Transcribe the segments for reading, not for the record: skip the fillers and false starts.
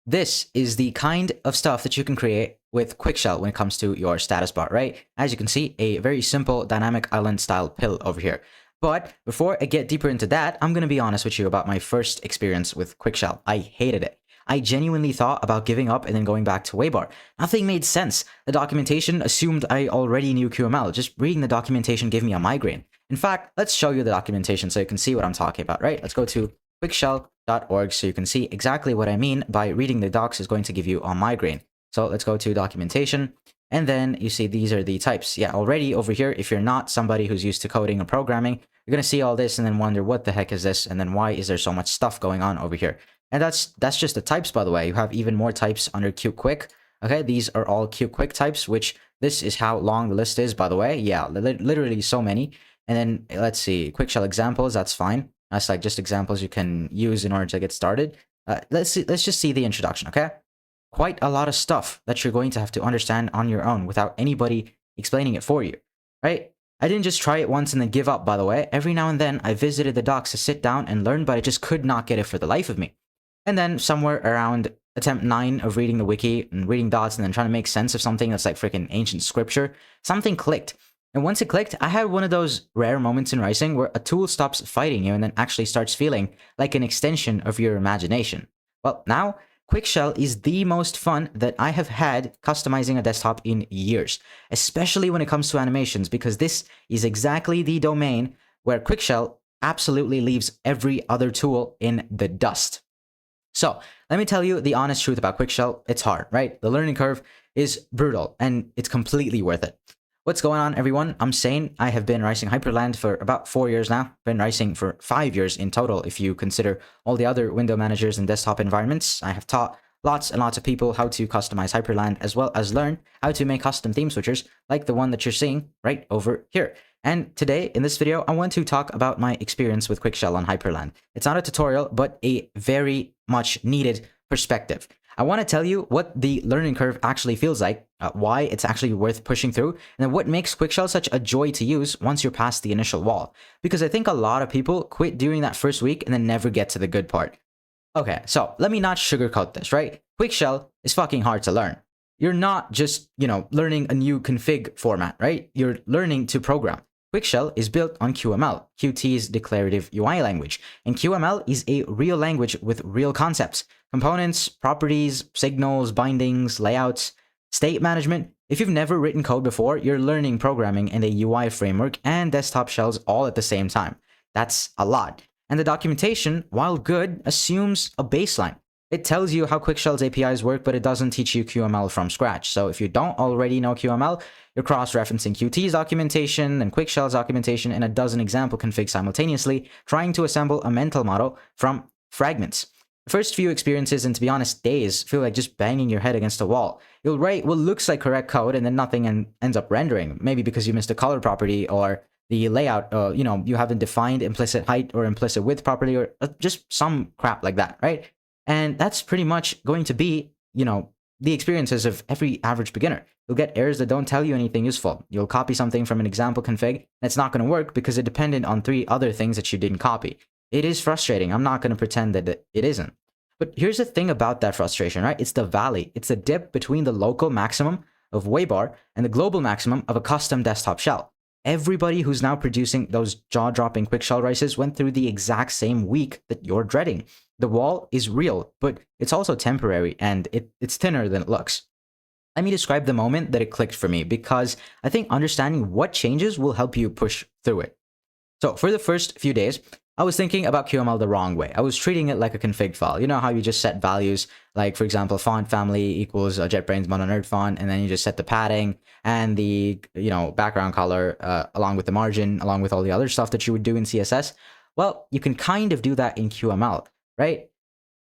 This is the kind of stuff that you can create with Quickshell when it comes to your status bar, right? As you can see, a very simple dynamic island style pill over here. But before I get deeper into that, I'm going to be honest with you about my first experience with Quickshell. I hated it. I genuinely thought about giving up and then going back to Waybar. Nothing made sense. The documentation assumed I already knew QML. Just reading the documentation gave me a migraine. In fact, let's show you the documentation so you can see what I'm talking about, right? Let's go to quickshell.org so you can see exactly what I mean by reading the docs is going to give you a migraine. So let's go to documentation, and then you see these are the types. Yeah, already over here, if you're not somebody who's used to coding or programming, you're going to see all this and then wonder what the heck is this, and then why is there so much stuff going on over here. And that's just the types, by the way. You have even more types under Quick. Okay, these are all Quick types, which this is how long the list is, by the way. Yeah, literally so many. And then let's see, Quickshell examples, that's fine. That's like just examples you can use in order to get started. Let's just see the introduction, okay? Quite a lot of stuff that you're going to have to understand on your own without anybody explaining it for you, right? I didn't just try it once and then give up, by the way. Every now and then I visited the docs to sit down and learn, but I just could not get it for the life of me. And then somewhere around attempt 9 of reading the wiki and reading dots and then trying to make sense of something that's like freaking ancient scripture, something clicked. And once it clicked, I had one of those rare moments in Rising where a tool stops fighting you and then actually starts feeling like an extension of your imagination. Well, now, Quickshell is the most fun that I have had customizing a desktop in years, especially when it comes to animations, because this is exactly the domain where Quickshell absolutely leaves every other tool in the dust. So let me tell you the honest truth about Quickshell. It's hard, right? The learning curve is brutal, and it's completely worth it. What's going on, everyone? I'm Sane. I have been writing Hyprland for about 4 years now. Been writing for 5 years in total, if you consider all the other window managers and desktop environments. I have taught lots and lots of people how to customize Hyprland, as well as learn how to make custom theme switchers like the one that you're seeing right over here. And today, in this video, I want to talk about my experience with Quickshell on Hyprland. It's not a tutorial, but a very much needed perspective. I want to tell you what the learning curve actually feels like, why it's actually worth pushing through, and then what makes Quickshell such a joy to use once you're past the initial wall. Because I think a lot of people quit during that first week and then never get to the good part. Okay, so let me not sugarcoat this, right? Quickshell is fucking hard to learn. You're not just, learning a new config format, right? You're learning to program. Quickshell is built on QML, Qt's declarative UI language, and QML is a real language with real concepts, components, properties, signals, bindings, layouts, state management. If you've never written code before, you're learning programming in a UI framework and desktop shells all at the same time. That's a lot. And the documentation, while good, assumes a baseline. It tells you how Quickshell's APIs work, but it doesn't teach you QML from scratch. So if you don't already know QML, you're cross-referencing Qt's documentation and Quickshell's documentation and a dozen example configs simultaneously, trying to assemble a mental model from fragments. The first few experiences, and to be honest, days, feel like just banging your head against a wall. You'll write what looks like correct code and then nothing ends up rendering, maybe because you missed a color property or the layout, you haven't defined implicit height or implicit width properly, or just some crap like that, right? And that's pretty much going to be, the experiences of every average beginner. You'll get errors that don't tell you anything useful. You'll copy something from an example config that's not going to work because it depended on 3 other things that you didn't copy. It is frustrating. I'm not going to pretend that it isn't. But here's the thing about that frustration, right? It's the valley. It's the dip between the local maximum of Waybar and the global maximum of a custom desktop shell. Everybody who's now producing those jaw-dropping Quickshell rices went through the exact same week that you're dreading. The wall is real, but it's also temporary, and it's thinner than it looks. Let me describe the moment that it clicked for me, because I think understanding what changes will help you push through it. So for the first few days, I was thinking about QML the wrong way. I was treating it like a config file. You know how you just set values, like for example, font family equals JetBrains Mono Nerd font, and then you just set the padding and the background color along with the margin, along with all the other stuff that you would do in CSS. Well, you can kind of do that in QML, right?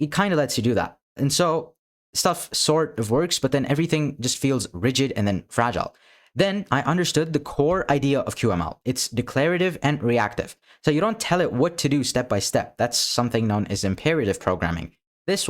It kind of lets you do that. And so stuff sort of works, but then everything just feels rigid and then fragile. Then I understood the core idea of QML. It's declarative and reactive. So you don't tell it what to do step by step. That's something known as imperative programming. This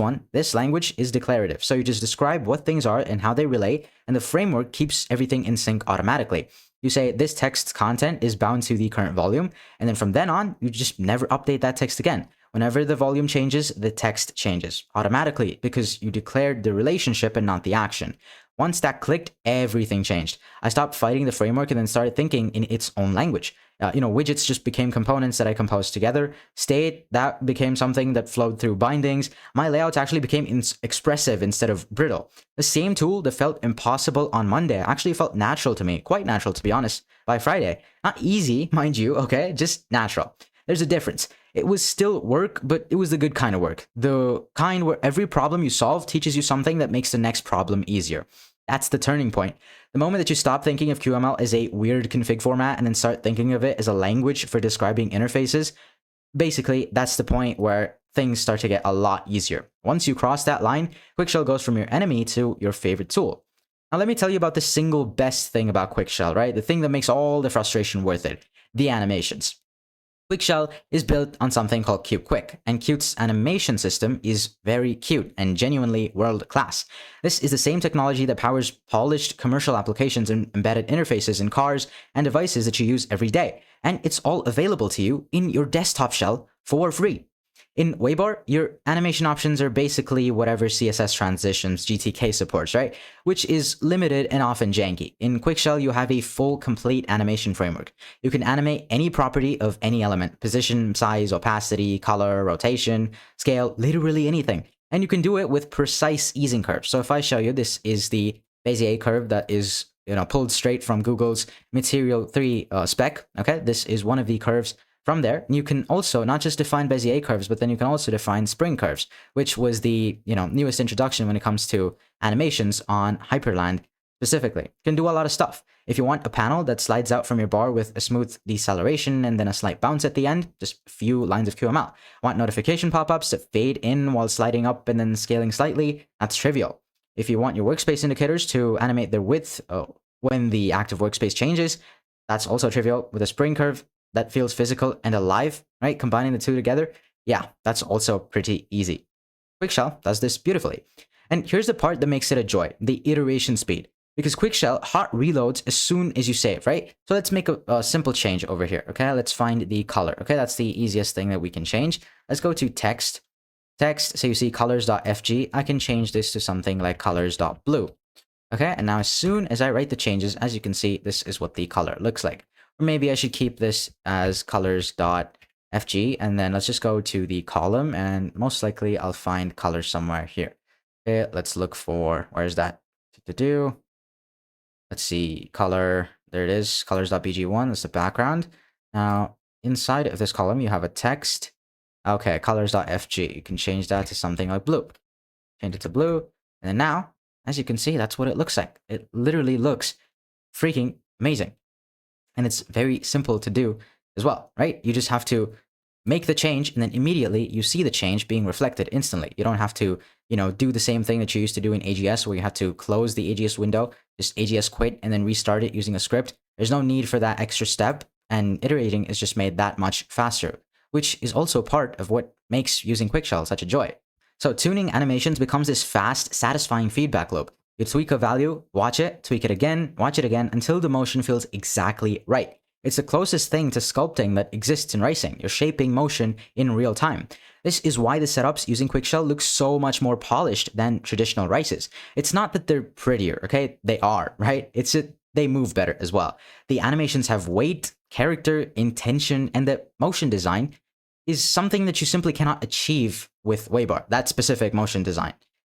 language is declarative. So you just describe what things are and how they relate, and the framework keeps everything in sync automatically. You say this text's content is bound to the current volume, and then from then on, you just never update that text again. Whenever the volume changes, the text changes automatically because you declared the relationship and not the action. Once that clicked, everything changed. I stopped fighting the framework and then started thinking in its own language. Widgets just became components that I composed together. State, that became something that flowed through bindings. My layouts actually became expressive instead of brittle. The same tool that felt impossible on Monday actually felt natural to me, quite natural to be honest, by Friday. Not easy, mind you, okay? Just natural. There's a difference. It was still work, but it was the good kind of work. The kind where every problem you solve teaches you something that makes the next problem easier. That's the turning point. The moment that you stop thinking of QML as a weird config format and then start thinking of it as a language for describing interfaces, basically, that's the point where things start to get a lot easier. Once you cross that line, Quickshell goes from your enemy to your favorite tool. Now, let me tell you about the single best thing about Quickshell, right? The thing that makes all the frustration worth it, the animations. Quickshell is built on something called Quick, and Qt's animation system is very cute and genuinely world-class. This is the same technology that powers polished commercial applications and embedded interfaces in cars and devices that you use every day, and it's all available to you in your desktop shell for free. In Waybar, your animation options are basically whatever CSS transitions GTK supports, right? Which is limited and often janky. In Quickshell, you have a full, complete animation framework. You can animate any property of any element, position, size, opacity, color, rotation, scale, literally anything. And you can do it with precise easing curves. So if I show you, this is the Bezier curve that is pulled straight from Google's Material 3 spec, okay? This is one of the curves from there. You can also not just define Bezier curves, but then you can also define spring curves, which was the newest introduction when it comes to animations on Hyprland specifically. You can do a lot of stuff. If you want a panel that slides out from your bar with a smooth deceleration and then a slight bounce at the end, just a few lines of QML. Want notification pop-ups that fade in while sliding up and then scaling slightly? That's trivial. If you want your workspace indicators to animate their width when the active workspace changes, that's also trivial with a spring curve that feels physical and alive, right? Combining the two together, yeah, that's also pretty easy. Quickshell does this beautifully. And here's the part that makes it a joy, the iteration speed. Because Quickshell hot reloads as soon as you save, right? So let's make a simple change over here, okay? Let's find the color, okay? That's the easiest thing that we can change. Let's go to text. Text, so you see colors.fg. I can change this to something like colors.blue. Okay, and now as soon as I write the changes, as you can see, this is what the color looks like. Or maybe I should keep this as colors.fg, and then let's just go to the column, and most likely I'll find colors somewhere here. Okay, let's look for, where's that? Let's see, color, there it is, colors.bg1, that's the background. Now, inside of this column, you have a text. Okay, colors.fg, you can change that to something like blue. Change it to blue, and then now, as you can see, that's what it looks like. It literally looks freaking amazing. And it's very simple to do as well, right? You just have to make the change, and then immediately you see the change being reflected instantly. You don't have to, do the same thing that you used to do in AGS, where you have to close the AGS window, just AGS quit, and then restart it using a script. There's no need for that extra step, and iterating is just made that much faster, which is also part of what makes using Quickshell such a joy. So tuning animations becomes this fast, satisfying feedback loop. You tweak a value, watch it, tweak it again, watch it again, until the motion feels exactly right. It's the closest thing to sculpting that exists in racing. You're shaping motion in real time. This is why the setups using Quickshell look so much more polished than traditional races. It's not that they're prettier, okay? They are, right? It's that they move better as well. The animations have weight, character, intention, and the motion design is something that you simply cannot achieve with Waybar, that specific motion design.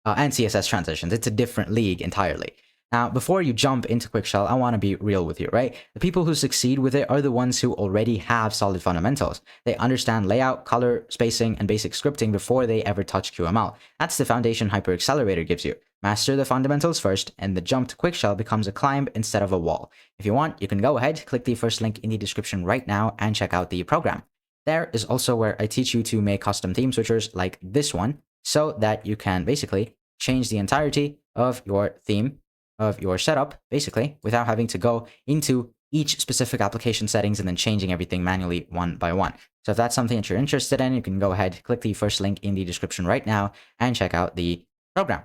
And CSS transitions. It's a different league entirely. Now, before you jump into Quickshell, I want to be real with you, right? The people who succeed with it are the ones who already have solid fundamentals. They understand layout, color, spacing, and basic scripting before they ever touch QML. That's the foundation Hyper Accelerator gives you. Master the fundamentals first, and the jump to Quickshell becomes a climb instead of a wall. If you want, you can go ahead, click the first link in the description right now, and check out the program. There is also where I teach you to make custom theme switchers like this one, so that you can basically change the entirety of your theme, of your setup, basically, without having to go into each specific application settings and then changing everything manually one by one. So if that's something that you're interested in, you can go ahead, click the first link in the description right now, and check out the program.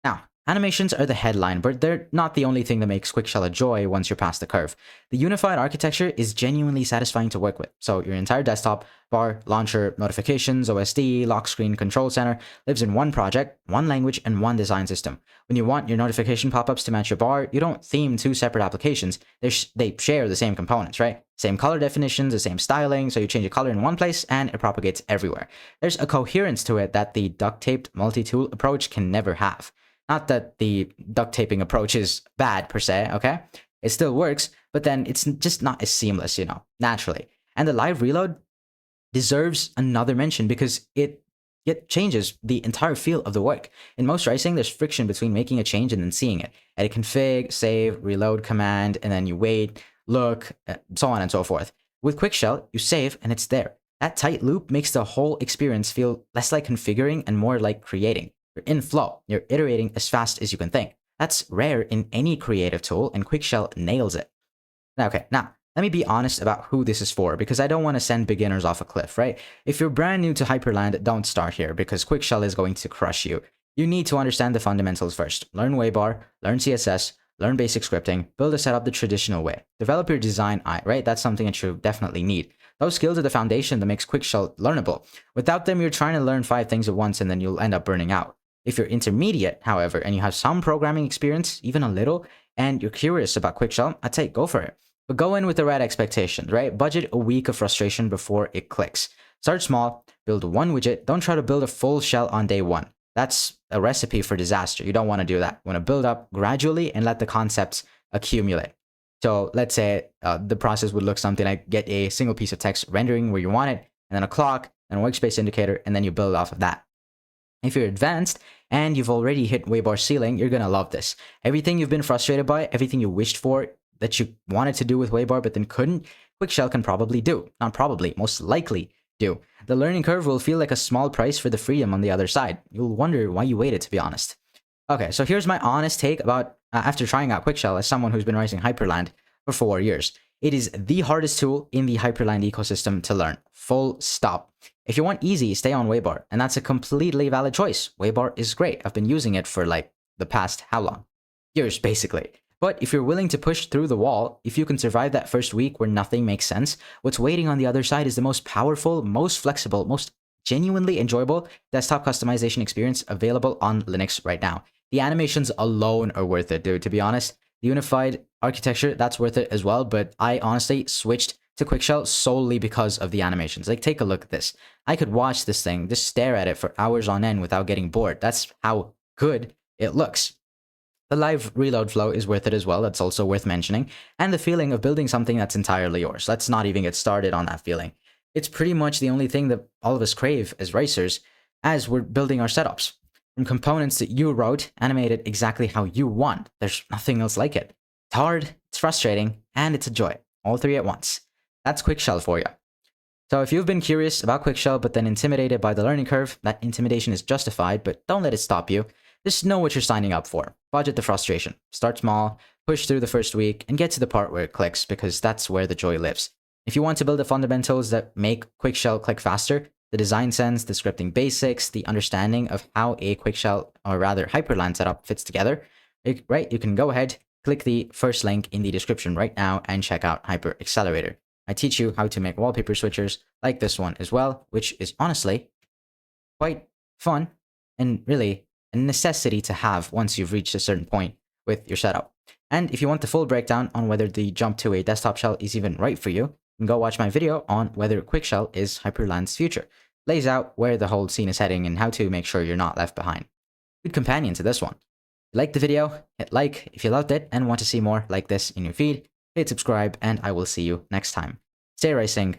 Now, Animations are the headline, but they're not the only thing that makes Quickshell a joy once you're past the curve. The unified architecture is genuinely satisfying to work with. So your entire desktop, bar, launcher, notifications, OSD, lock screen, control center lives in one project, one language, and one design system. When you want your notification pop-ups to match your bar, you don't theme two separate applications. They share the same components, right? Same color definitions, the same styling, so you change a color in one place and it propagates everywhere. There's a coherence to it that the duct-taped multi-tool approach can never have. Not that the duct taping approach is bad per se, okay? It still works, but then it's just not as seamless, naturally. And the live reload deserves another mention because it changes the entire feel of the work. In most racing, there's friction between making a change and then seeing it. Edit config, save, reload command, and then you wait, look, so on and so forth. With Quickshell, you save and it's there. That tight loop makes the whole experience feel less like configuring and more like creating. You're in flow. You're iterating as fast as you can think. That's rare in any creative tool, and Quickshell nails it. Okay, now, let me be honest about who this is for, because I don't want to send beginners off a cliff, right? If you're brand new to Hyprland, don't start here, because Quickshell is going to crush you. You need to understand the fundamentals first. Learn Waybar, learn CSS, learn basic scripting, build a setup the traditional way. Develop your design eye, right? That's something that you definitely need. Those skills are the foundation that makes Quickshell learnable. Without them, you're trying to learn 5 things at once, and then you'll end up burning out. If you're intermediate, however, and you have some programming experience, even a little, and you're curious about Quickshell, I'd say go for it. But go in with the right expectations, right? Budget a week of frustration before it clicks. Start small, build one widget, don't try to build a full shell on day one. That's a recipe for disaster. You don't want to do that. You want to build up gradually and let the concepts accumulate. So let's say the process would look something like get a single piece of text rendering where you want it, and then a clock, and a workspace indicator, and then you build off of that. If you're advanced and you've already hit Waybar ceiling, you're going to love this. Everything you've been frustrated by, everything you wished for that you wanted to do with Waybar but then couldn't, Quickshell can probably do. Not probably, most likely do. The learning curve will feel like a small price for the freedom on the other side. You'll wonder why you waited, to be honest. Okay, so here's my honest take about after trying out Quickshell as someone who's been writing Hyprland for 4 years. It is the hardest tool in the Hyprland ecosystem to learn. Full stop. If you want easy, stay on Waybar, and that's a completely valid choice. Waybar is great. I've been using it for like the past how long? Years, basically. But if you're willing to push through the wall, if you can survive that first week where nothing makes sense, what's waiting on the other side is the most powerful, most flexible, most genuinely enjoyable desktop customization experience available on Linux right now. The animations alone are worth it, dude, to be honest. The unified architecture, that's worth it as well, but I honestly switched to Quickshell solely because of the animations. Like, take a look at this. I could watch this thing, just stare at it for hours on end without getting bored. That's how good it looks. The live reload flow is worth it as well. That's also worth mentioning. And the feeling of building something that's entirely yours. Let's not even get started on that feeling. It's pretty much the only thing that all of us crave as racers as we're building our setups. From components that you wrote, animated exactly how you want. There's nothing else like it. It's hard, it's frustrating, and it's a joy. All 3 at once. That's Quickshell for you. So if you've been curious about Quickshell but then intimidated by the learning curve, that intimidation is justified, but don't let it stop you. Just know what you're signing up for. Budget the frustration. Start small, push through the first week, and get to the part where it clicks, because that's where the joy lives. If you want to build the fundamentals that make Quickshell click faster, the design sense, the scripting basics, the understanding of how a Quickshell, or rather Hyprland setup fits together, right, you can go ahead, click the first link in the description right now, and check out Hyper Accelerator. I teach you how to make wallpaper switchers like this one as well, which is honestly quite fun and really a necessity to have once you've reached a certain point with your setup. And if you want the full breakdown on whether the jump to a desktop shell is even right for you, you can go watch my video on whether Quickshell is Hyprland's future. Lays out where the whole scene is heading and how to make sure you're not left behind. Good companion to this one. If you liked the video, hit like if you loved it and want to see more like this in your feed. Hit subscribe, and I will see you next time. Stay racing.